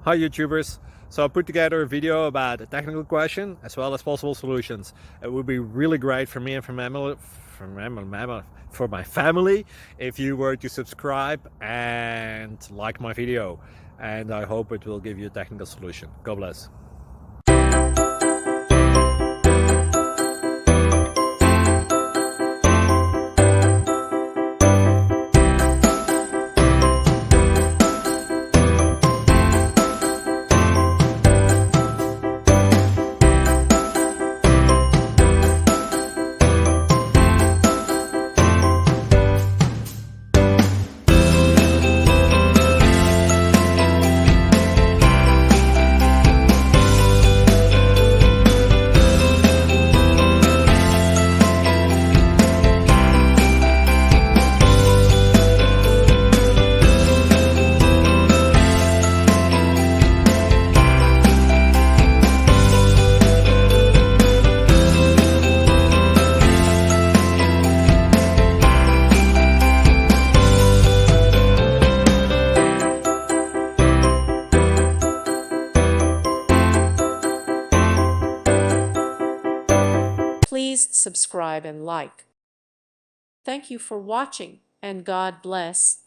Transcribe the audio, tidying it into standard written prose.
Hi YouTubers! So I put together a video about a technical question as well as possible solutions. It would be really great for me and for my family if you were to subscribe and like my video, and I hope it will give you a technical solution. God bless. Please subscribe and like. Thank you for watching, and God bless.